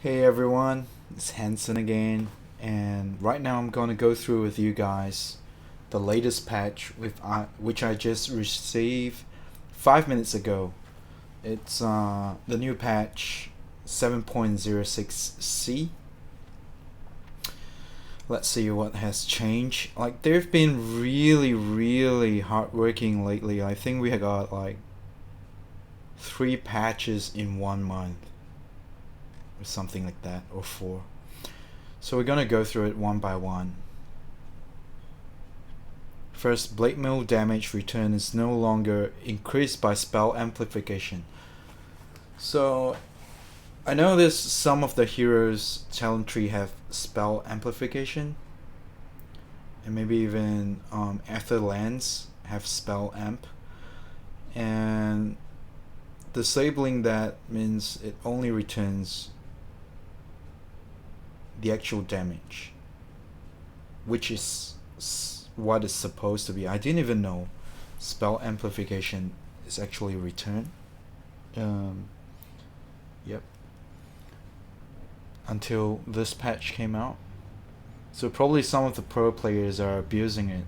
Hey everyone, it's Hanson again, and right now I'm going to go through with you guys the latest patch which I just received 5 minutes ago. It's the new patch 7.06C. Let's see what has changed. Like they've been really hardworking lately. I think we have got like 3 patches in 1 month or something like that, or 4. So we're gonna go through it one by one. First, blade mail damage return is no longer increased by spell amplification. So I know there's some of the heroes talent tree have spell amplification, and maybe even Etherlands have spell amp, and disabling that means it only returns the actual damage, which is what it's supposed to be. I didn't even know spell amplification is actually returned. Yep. Until this patch came out. So probably some of the pro players are abusing it.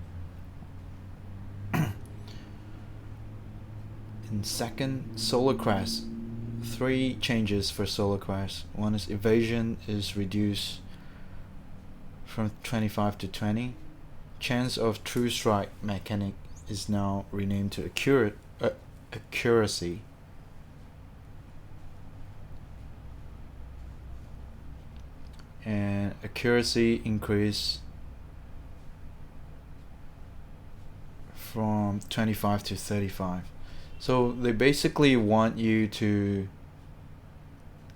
In second, Solar Crash. 3 changes for Solar Crash. One is evasion is reduced from 25 to 20. Chance of true strike mechanic is now renamed to accuracy. And accuracy increase from 25 to 35. So they basically want you to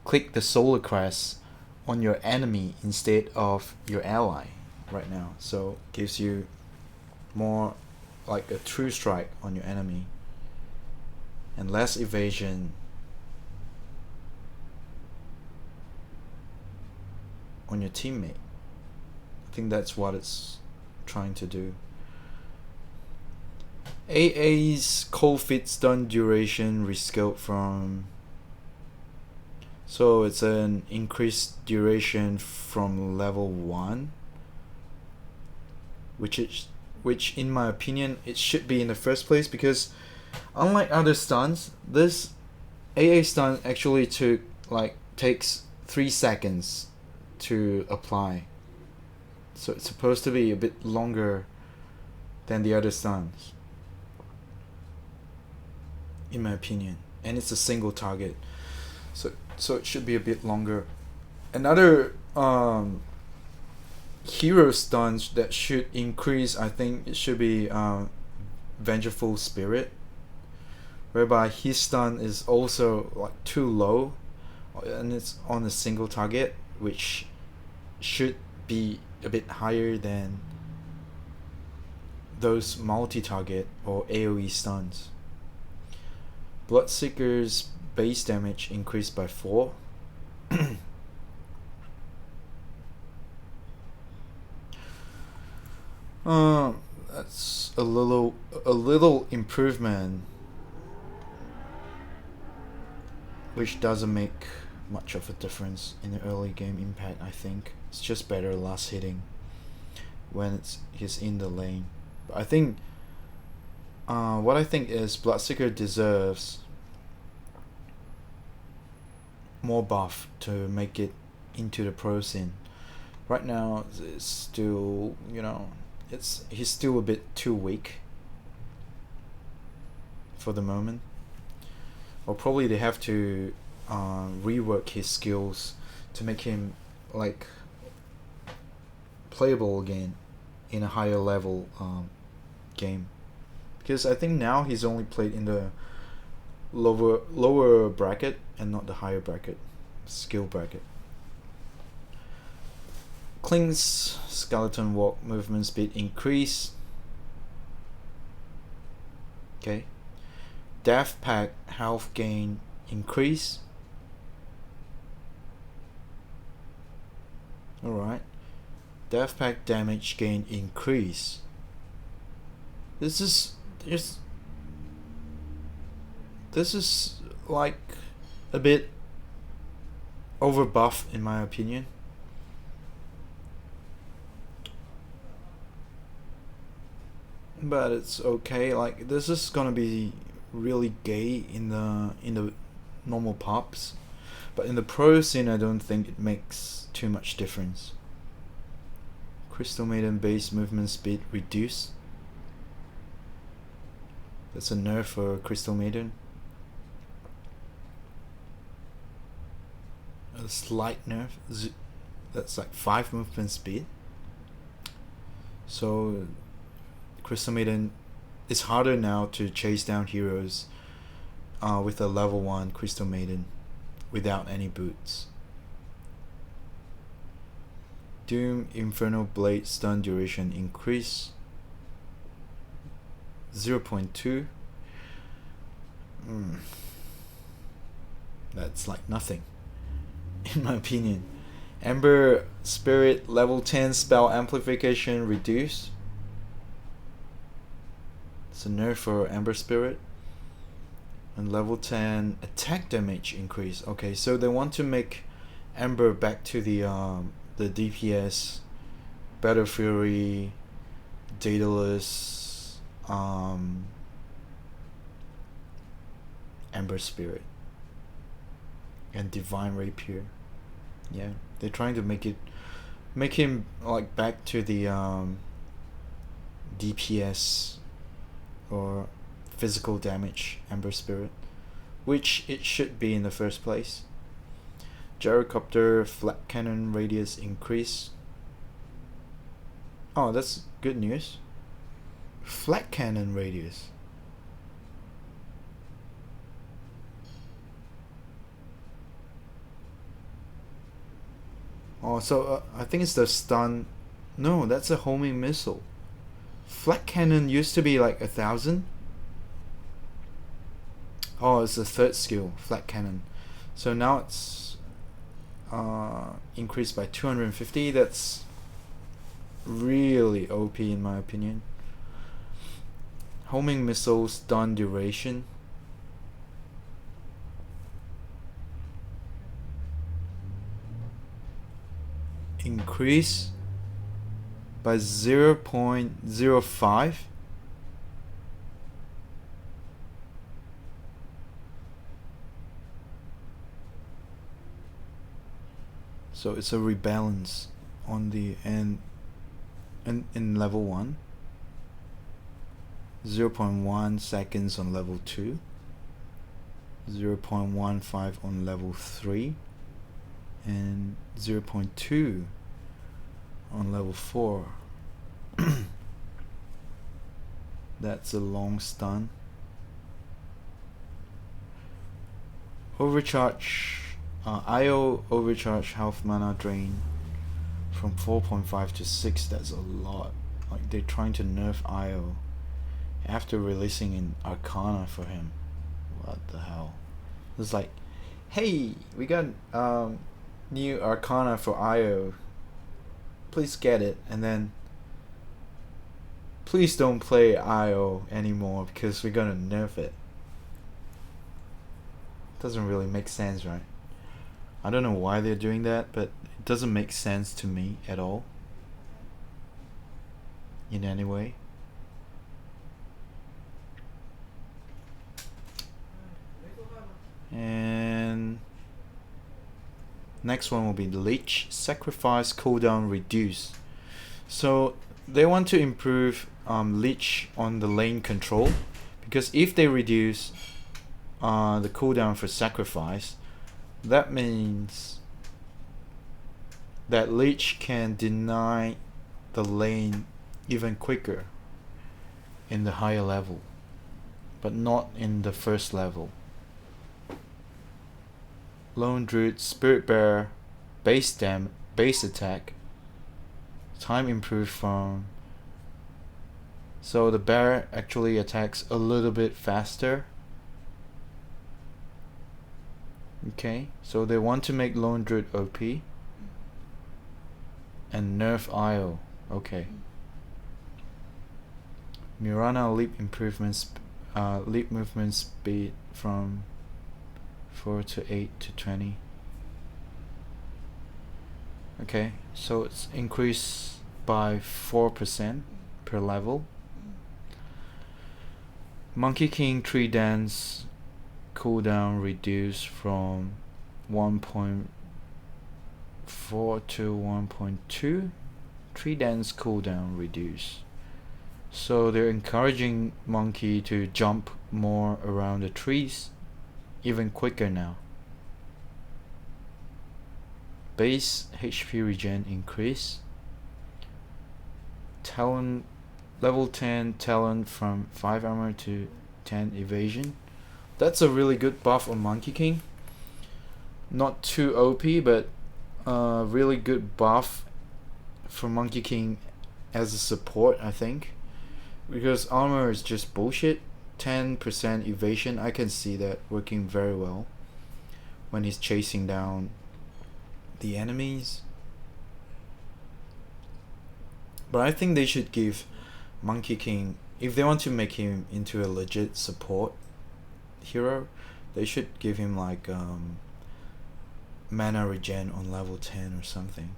click the solar crest on your enemy instead of your ally right now. So gives you more like a true strike on your enemy and less evasion on your teammate. I think that's what it's trying to do. AA's cold feet stun duration rescaled from, so it's an increased duration from level 1, which in my opinion it should be in the first place, because unlike other stuns, this AA stun actually takes 3 seconds to apply. So it's supposed to be a bit longer than the other stuns, in my opinion, and it's a single target, so it should be a bit longer. Another hero stuns that should increase, I think it should be Vengeful Spirit, whereby his stun is also like too low and it's on a single target, which should be a bit higher than those multi-target or AoE stuns. Bloodseeker's base damage increased by 4. That's a little improvement, which doesn't make much of a difference in the early game impact. I think it's just better last hitting when he's in the lane. But I think what I think is Bloodseeker deserves more buff to make it into the pro scene. Right now it's still, he's still a bit too weak for the moment. Or probably they have to rework his skills to make him like playable again in a higher level game, because I think now he's only played in the lower bracket and not the higher bracket skill bracket. Kling's skeleton walk movement speed increase. Okay. Death pack health gain increase. Alright. Death pack damage gain increase. This is like a bit over buff in my opinion. But it's okay. Like, this is gonna be really gay in the normal pops, but in the pro scene I don't think it makes too much difference. Crystal Maiden base movement speed reduced. That's a nerf for Crystal Maiden. A slight nerf. That's like 5 movement speed. So Crystal Maiden, it's harder now to chase down heroes with a level 1 Crystal Maiden without any boots. Doom Infernal Blade stun duration increase 0.2. That's like nothing in my opinion. Ember Spirit level 10 spell amplification reduced. It's a nerf for Ember Spirit. And level 10 attack damage increase. Okay, so they want to make Ember back to the DPS, Battle Fury, Daedalus, Ember Spirit, and Divine Rapier. Yeah, they're trying to make him like back to the DPS or physical damage Ember Spirit, which it should be in the first place. Gyrocopter flat cannon radius increase. Oh, that's good news. Flat cannon radius. Oh, so I think it's the stun. No, that's a homing missile. Flat cannon used to be like 1,000. Oh, it's the third skill, flat cannon. So now it's increased by 250. That's really OP in my opinion. Homing missile stun duration. Increase by 0.05. So it's a rebalance on the end in level 1. 0.1 seconds on level 2. 0.15 on level 3. And 0.2 on level 4. That's a long stun. Overcharge. IO overcharge health mana drain from 4.5 to 6. That's a lot. Like, they're trying to nerf IO after releasing an Arcana for him. What the hell? It's like, hey, we got new Arcana for IO. Please get it, and then please don't play IO anymore because we're gonna nerf it. Doesn't really make sense, right? I don't know why they're doing that, but it doesn't make sense to me at all. In any way. And next one will be Leech sacrifice cooldown reduce. So they want to improve Leech on the lane control, because if they reduce the cooldown for sacrifice, that means that Leech can deny the lane even quicker in the higher level, but not in the first level. Lone Druid, Spirit Bearer, base attack, time improved from. So the bear actually attacks a little bit faster. Okay, so they want to make Lone Druid OP and nerf IO. Okay. Mirana leap improvements, leap movement speed from 4 to 8 to 20. Okay, so it's increased by 4% per level. Monkey King 3 dance cooldown reduced from 1.4 to 1.2. 3 dance cooldown reduced. So they're encouraging Monkey to jump more around the trees, even quicker now. Base HP regen increase. Talent level 10 talent from 5 armor to 10 evasion. That's a really good buff on Monkey King. Not too OP, but really good buff for Monkey King as a support, I think. Because armor is just bullshit. 10% evasion, I can see that working very well when he's chasing down the enemies. But I think they should give Monkey King, if they want to make him into a legit support hero, they should give him like mana regen on level 10 or something.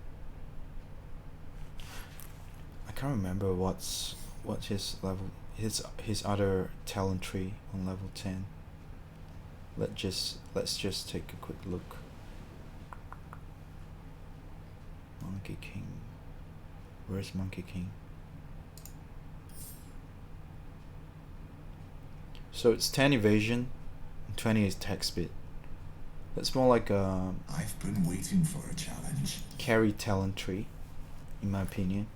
I can't remember what's his level, his other talent tree on level 10. Let's just take a quick look. Monkey King. Where's Monkey King? So it's 10 evasion, 20 is attack speed. That's more like a I've been waiting for a challenge. Carry talent tree, in my opinion.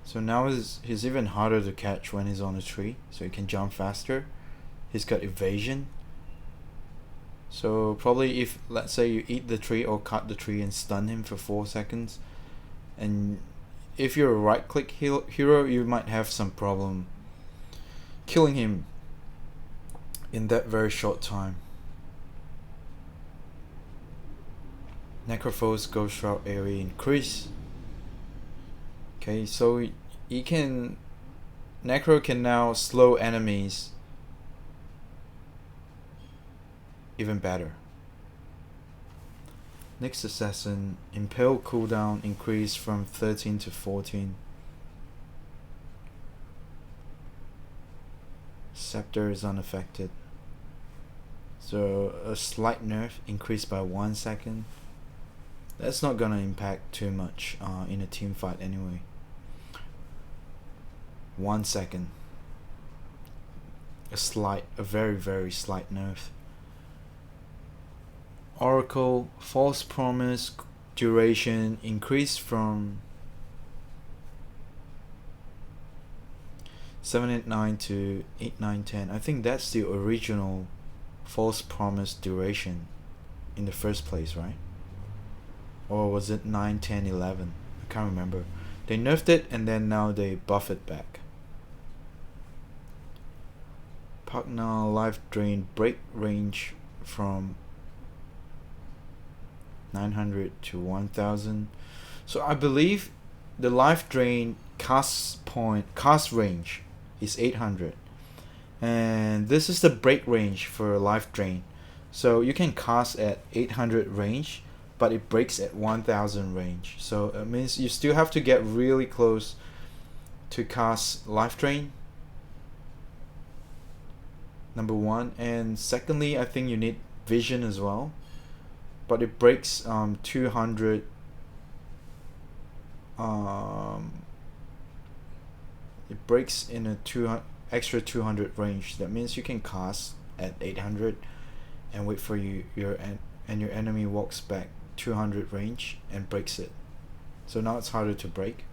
So now he's even harder to catch when he's on a tree, so he can jump faster. He's got evasion. So probably if, let's say, you eat the tree or cut the tree and stun him for 4 seconds, and if you're a right click hero, you might have some problem killing him in that very short time. Necrophos Ghost Shroud area increase. Okay, so he can, Necro can now slow enemies even better. Next assassin, Impale cooldown increased from 13 to 14. Scepter is unaffected. So a slight nerf increased by 1 second. That's not gonna impact too much in a team fight anyway. 1 second. A very, very slight nerf. Oracle False Promise duration increased from 789 to 8910. I think that's the original False Promise duration in the first place, right? Or was it 9, 10, 11? I can't remember. They nerfed it and then now they buff it back. Pugna Life Drain break range from 900 to 1000. So I believe the life drain cast range is 800, and this is the break range for life drain. So you can cast at 800 range, but it breaks at 1000 range. So it means you still have to get really close to cast life drain. Number one, and secondly, I think you need vision as well. But it breaks 200 it breaks in a extra 200 range. That means you can cast at 800 and wait for your enemy walks back 200 range and breaks it. So now it's harder to break.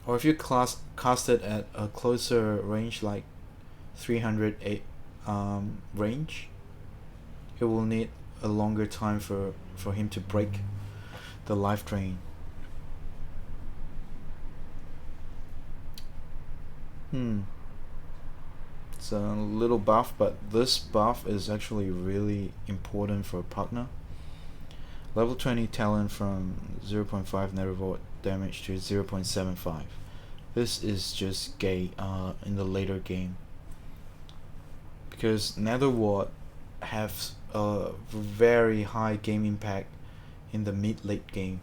Or if you cast it at a closer range like 300 range, it will need a longer time for him to break the life drain. It's a little buff, but this buff is actually really important for Pugna. Level 20 talent from 0.5 nethervolt damage to 0.75. This is just gay in the later game, because Nether Ward have a very high game impact in the mid-late game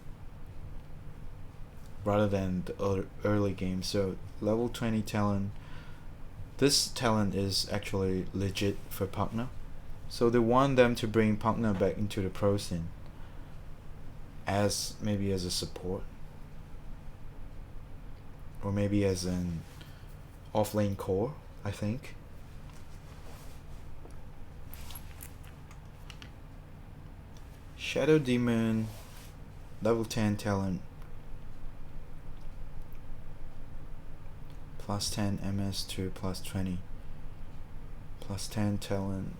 rather than the early game. So level 20 talent, this talent is actually legit for partner. So they want them to bring partner back into the pro scene as maybe as a support, or maybe as an off-lane core, I think. Shadow Demon, level 10 talent, plus 10 MS to plus 20, plus 10 talent,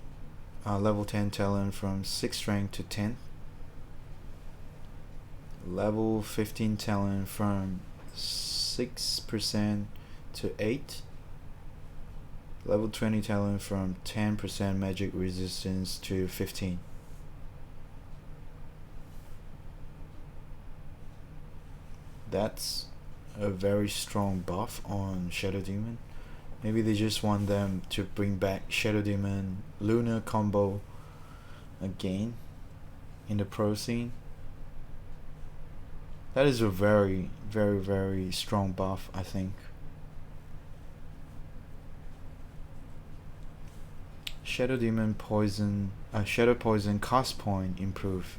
level 10 talent from 6th rank to 10th, level 15 talent from 6% to 8, level 20 talent from 10% magic resistance to 15. That's a very strong buff on Shadow Demon. Maybe they just want them to bring back Shadow Demon Luna combo again in the pro scene. That is a very, very, very strong buff, I think. Shadow Demon poison, Shadow Poison cast point improve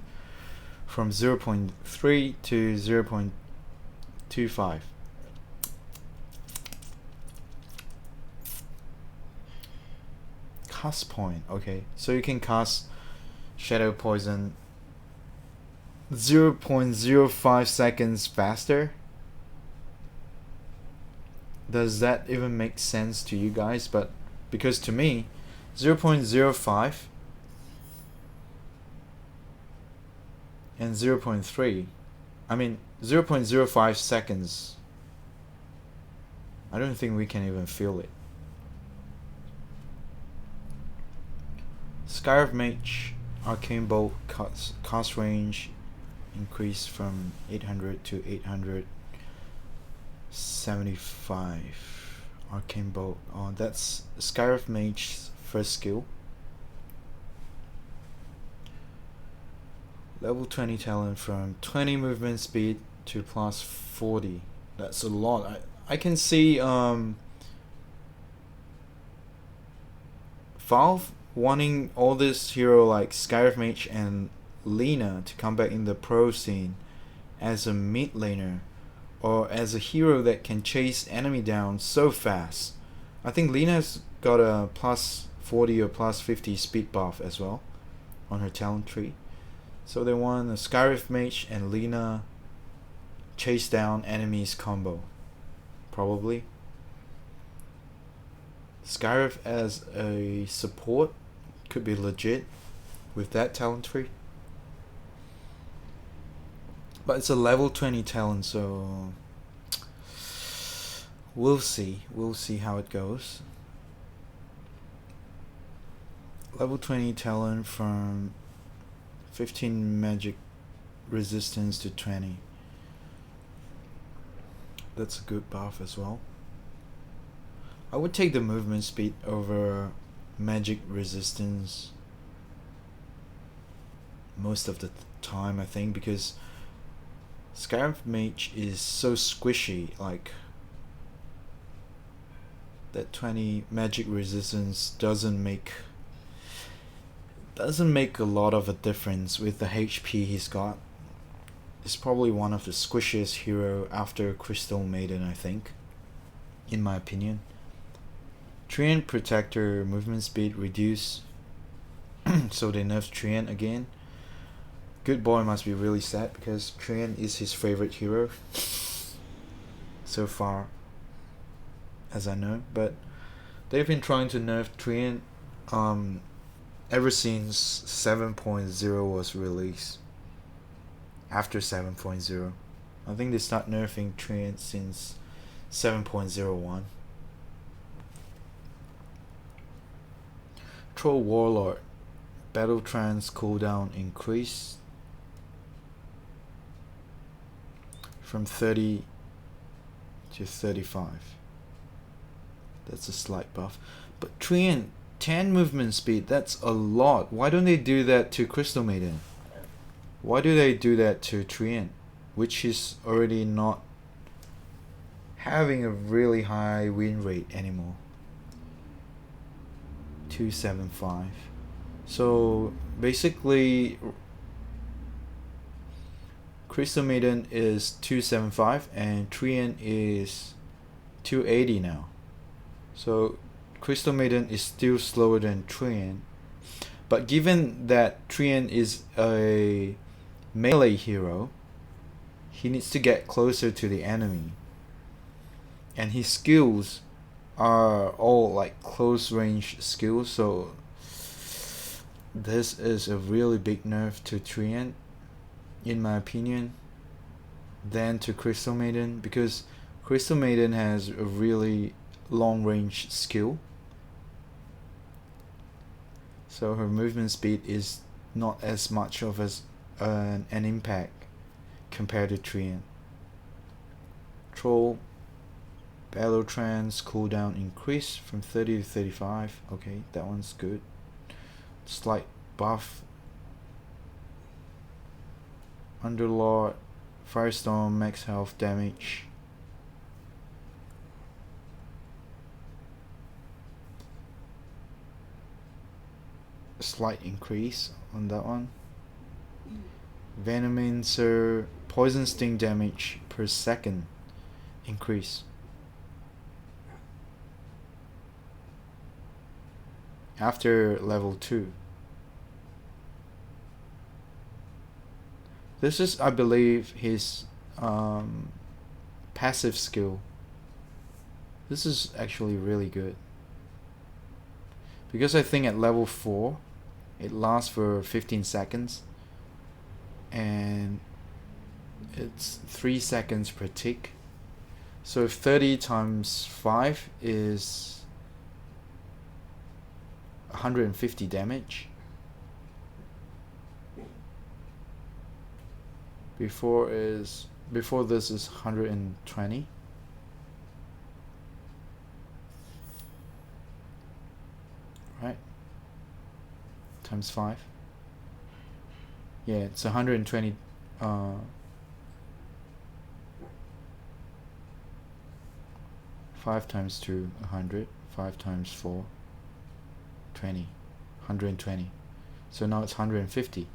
from 0.3 to 0.25. Cast point, okay. So you can cast Shadow Poison 0.05 seconds faster. Does that even make sense to you guys? But because to me, 0.05 and 0.3, I mean 0.05 seconds, I don't think we can even feel it. Scarab Mage Arcane Bolt cast range increased from 800 to 875. Arcane Bolt, that's Scarab Mage's first skill. Level 20 talent from 20 movement speed to plus 40. That's a lot. I can see Valve wanting all this hero like Scarab Mage and Lina to come back in the pro scene as a mid laner, or as a hero that can chase enemy down so fast. I think Lina's got a plus 40 or plus 50 speed buff as well on her talent tree. So they want a Scarab Mage and Lina chase down enemies combo. Probably. Scarab as a support could be legit with that talent tree. But it's a level 20 talent, so we'll see. We'll see how it goes. Level 20 talent from 15 magic resistance to 20. That's a good buff as well. I would take the movement speed over magic resistance most of the time, I think, because Scarab Mage is so squishy. Like, that 20 magic resistance doesn't make a lot of a difference with the HP he's got. It's probably one of the squishiest hero after Crystal Maiden, I think, in my opinion. Treant Protector movement speed reduce, so they nerfed Treant again. Good Boy must be really sad because Treant is his favorite hero so far, as I know. But they've been trying to nerf Treant ever since 7.0 was released. After 7.0, I think they start nerfing Treant since 7.01. Troll Warlord Battle Trance cooldown increased from 30 to 35. That's a slight buff. But Treant 10 movement speed, that's a lot. Why don't they do that to Crystal Maiden? Why do they do that to Treant, which is already not having a really high win rate anymore? 275. So basically Crystal Maiden is 275 and Treant is 280 now. So Crystal Maiden is still slower than Treant. But given that Treant is a melee hero, he needs to get closer to the enemy. And his skills are all like close range skills, so this is a really big nerf to Treant, in my opinion, than to Crystal Maiden, because Crystal Maiden has a really long range skill, so her movement speed is not as much of an impact compared to Treant. Troll Battle Trance cooldown increase from 30 to 35. Okay, that one's good. Slight buff. Underlord, Firestorm, max health damage. A slight increase on that one. Venomancer, poison sting damage per second increase. After level 2. This is, I believe, his passive skill. This is actually really good, because I think at level 4 it lasts for 15 seconds and it's 3 seconds per tick. So 30 times 5 is 150 damage. Before this is 120. Right? Times 5. Yeah, it's 120 5 times 2, 100. 5 times 4, 20. 120. So now it's 150.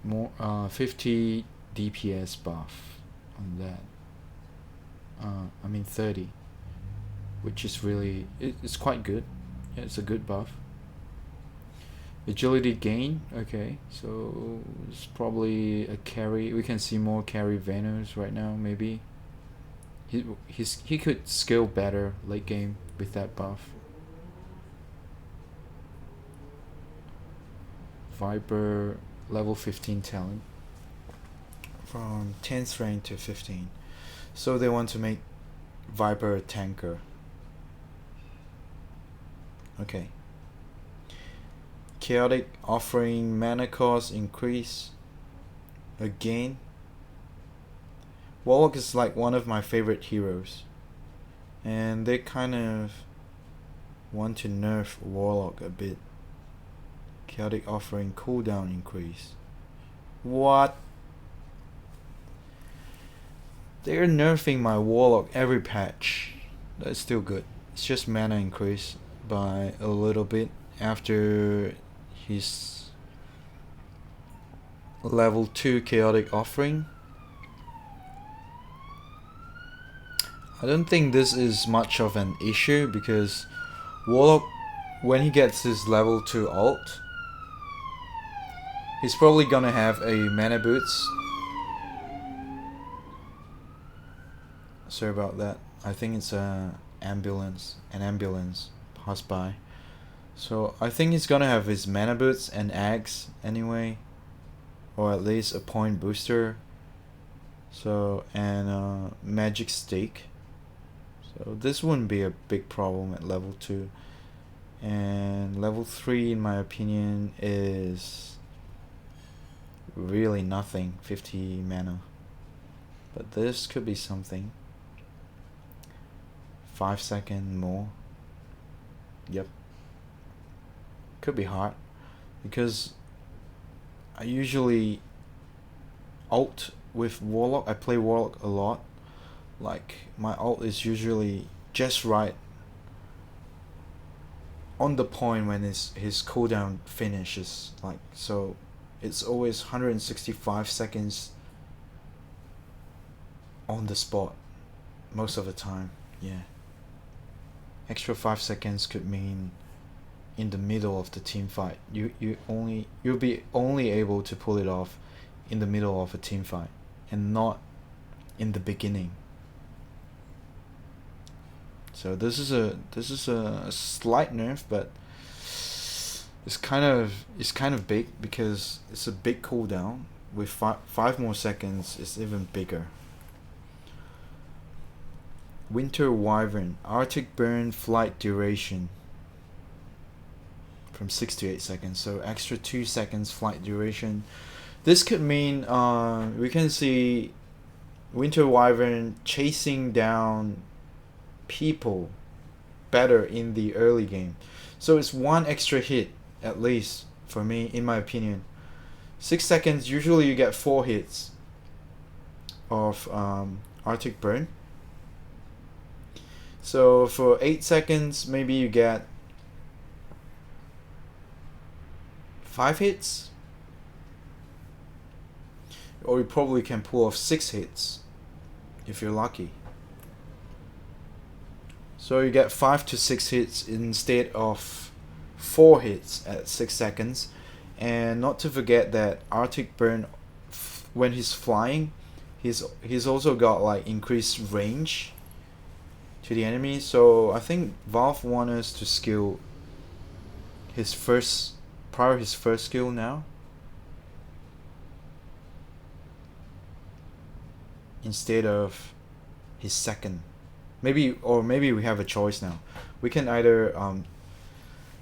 More 50 DPS buff on that. I mean 30, which is really, it's quite good. Yeah, it's a good buff. Agility gain, okay, so it's probably a carry. We can see more carry Venus right now. Maybe he could scale better late game with that buff. Viper level 15 talent from 10th rank to 15. So they want to make Viper a tanker. Okay. Chaotic offering mana cost increase again. Warlock is like one of my favorite heroes, and they kind of want to nerf Warlock a bit. Chaotic offering cooldown increase. What? They're nerfing my Warlock every patch. That's still good. It's just mana increase by a little bit after his level 2 chaotic offering. I don't think this is much of an issue, because Warlock, when he gets his level 2 ult, he's probably gonna have a mana boots. Sorry about that. I think it's an ambulance passed by. So I think he's gonna have his mana boots and axe anyway, or at least a point booster. So, and magic stake. So this wouldn't be a big problem at level 2. And level 3, in my opinion, is really nothing. 50 mana. But this could be something. 5 seconds more. Yep. Could be hard because I usually ult with Warlock. I play Warlock a lot. Like my ult is usually just right on the point when his cooldown finishes. Like so, it's always 165 seconds on the spot most of the time. Yeah. Extra 5 seconds could mean in the middle of the team fight. You'll be only able to pull it off in the middle of a team fight and not in the beginning. So this is a slight nerf, but it's kind of big because it's a big cooldown. With five more seconds, it's even bigger. Winter Wyvern, Arctic Burn flight duration from 6 to 8 seconds, so extra 2 seconds flight duration. This could mean we can see Winter Wyvern chasing down people better in the early game. So it's one extra hit at least for me, in my opinion. 6 seconds, usually you get 4 hits of Arctic Burn. So for 8 seconds, maybe you get 5 hits, or you probably can pull off 6 hits if you're lucky. So you get 5 to 6 hits instead of 4 hits at 6 seconds. And not to forget that Arctic Burn, when he's flying, he's also got like increased range to the enemy. So I think Valve want us to skill his first skill now instead of his second. Maybe we have a choice now. We can either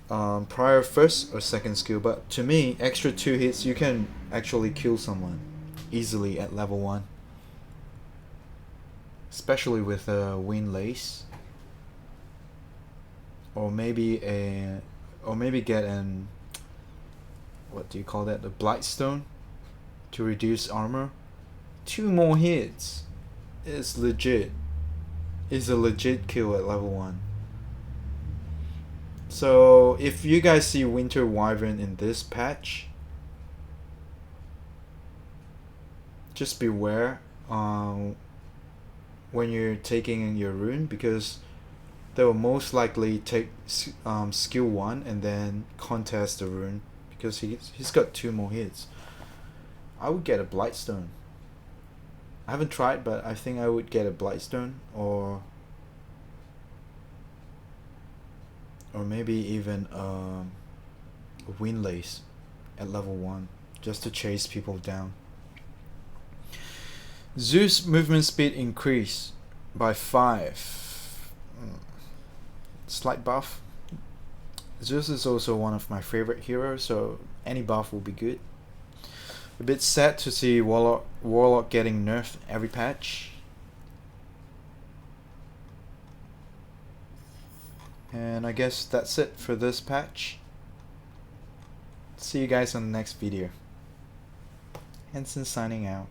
prior first or second skill, but to me, extra 2 hits, you can actually kill someone easily at level 1. Especially with a Wind Lace. Or maybe get an, what do you call that? The Blightstone to reduce armor. 2 more hits. It's legit. It's a legit kill at level 1. So if you guys see Winter Wyvern in this patch, just beware when you're taking your rune, because they will most likely take skill 1 and then contest the rune, because he's got 2 more hits. I would get a Blightstone. I haven't tried, but I think I would get a Blightstone, or maybe even a Wind Lace at level 1, just to chase people down. Zeus movement speed increase by 5. Slight buff. Zeus is also one of my favorite heroes, so any buff will be good. A bit sad to see Warlock getting nerfed every patch. And I guess that's it for this patch. See you guys on the next video. Henson signing out.